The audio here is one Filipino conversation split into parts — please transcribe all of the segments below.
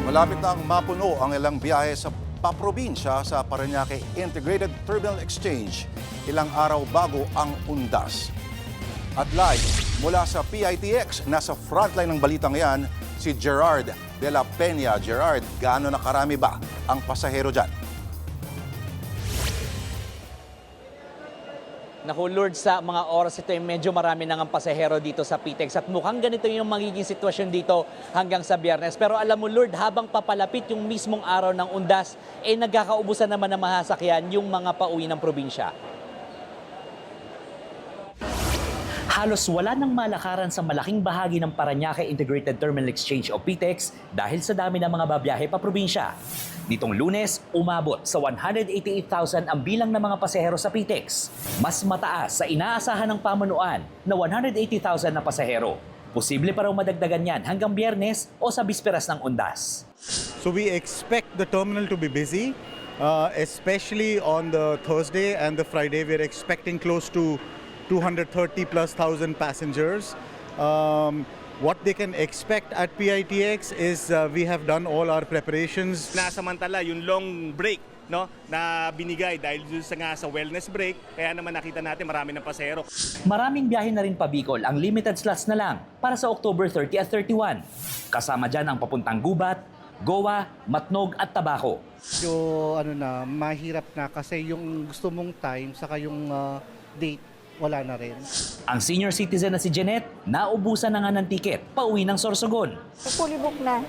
Malapit na ang mapuno ang ilang biyahe sa paprobinsya sa Parañaque Integrated Terminal Exchange ilang araw bago ang undas. At live mula sa PITX, nasa frontline ng balitang yan, si Gerard de la Peña. Gerard, gaano na karami ba ang pasahero dyan? Naku Lord, sa mga oras ito ay medyo marami nang ang pasahero dito sa PITX at mukhang ganito yung magiging sitwasyon dito hanggang sa Biyernes. Pero alam mo Lord, habang papalapit yung mismong araw ng undas, nagkakaubusan naman ng mahasakyan yung mga pauwi ng probinsya. Halos wala nang malakaran sa malaking bahagi ng Parañaque Integrated Terminal Exchange o PITX dahil sa dami ng mga babiyahe pa probinsya. Nitong Lunes, umabot sa 188,000 ang bilang ng mga pasahero sa PITX. Mas mataas sa inaasahan ng pamunuan na 180,000 na pasahero. Posible pa raw madagdagan yan hanggang Biyernes o sa bisperas ng undas. So we expect the terminal to be busy, especially on the Thursday and the Friday. We're expecting close to 230 plus thousand passengers. What they can expect at PITX is we have done all our preparations. Nasamantala yung long break, no, na binigay dahil sa wellness break, kaya naman nakita natin marami ng pasahero. Maraming biyahe na rin pa Bicol ang limited slots na lang para sa October 30 at 31. Kasama dyan ang papuntang Gubat, Goa, Matnog at Tabaco. So mahirap na kasi yung gusto mong time saka yung date wala na rin. Ang senior citizen na si Jeanette, naubusan na nga ng tiket pauwi ng Sorsogon. Fully book na.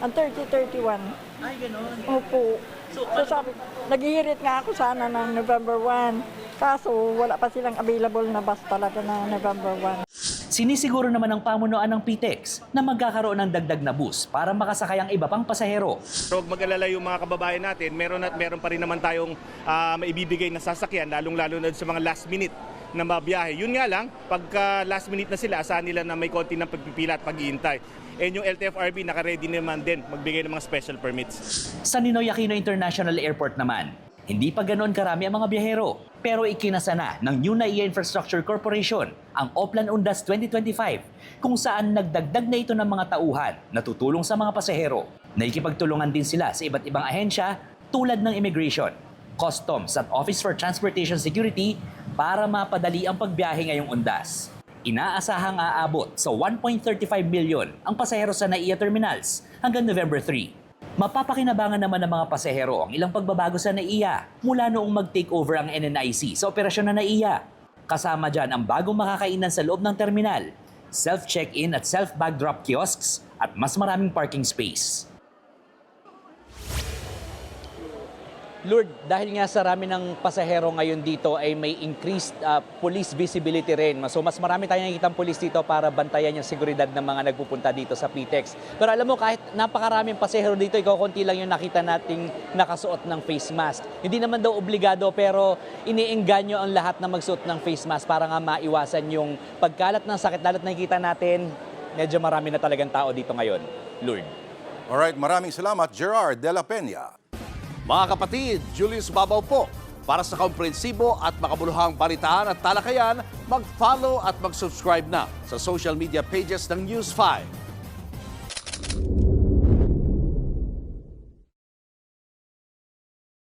Ang 30-31. Ay, gano'n. Opo. So sabi, naghihirit nga ako sana ng November 1. Kaso wala pa silang available na bus talaga na November 1. Sinisiguro naman ng pamunuan ng PITX na magkakaroon ng dagdag na bus para makasakay ang iba pang pasahero. Pero huwag mag-alala yung mga kababayan natin, meron pa rin naman tayong maibibigay na sasakyan, lalong-lalo na sa mga last minute na mabiyahe. Yun nga lang, pagka last minute na sila, asahan nila na may konti ng pagpipila at pag-iintay. And yung LTFRB naka-ready naman din magbigay ng mga special permits. Sa Ninoy Aquino International Airport naman, hindi pa ganoon karami ang mga biyahero. Pero ikinasa na ng New NAIA Infrastructure Corporation ang Oplan Undas 2025 kung saan nagdagdag na ito ng mga tauhan na tutulong sa mga pasahero. Naikipagtulungan din sila sa iba't ibang ahensya tulad ng Immigration, Customs at Office for Transportation Security para mapadali ang pagbiyahe ngayong undas. Inaasahang aabot sa 1.35 million ang pasahero sa NAIA terminals hanggang November 3. Mapapakinabangan naman ng mga pasahero ang ilang pagbabago sa NAIA mula noong mag-take over ang NNIC sa operasyon ng NAIA. Kasama dyan ang bagong makakainan sa loob ng terminal, self-check-in at self-bag drop kiosks at mas maraming parking space. Lord, dahil nga sa rami ng pasahero ngayon dito ay may increased police visibility rin. So mas marami tayong nakikitang police dito para bantayan yung seguridad ng mga nagpupunta dito sa PITX. Pero alam mo, kahit napakaraming pasahero dito, ikaw konti lang yung nakita nating nakasuot ng face mask. Hindi naman daw obligado pero iniengganyo ang lahat na magsuot ng face mask para nga maiwasan yung pagkalat ng sakit. Lalo't nakikita natin, medyo marami na talagang tao dito ngayon. Lord. Alright, maraming salamat, Gerard de la Peña. Mga kapatid, Julius Babaw po. Para sa komprehensibo at makabuluhang balitaan at talakayan, mag-follow at mag-subscribe na sa social media pages ng News 5.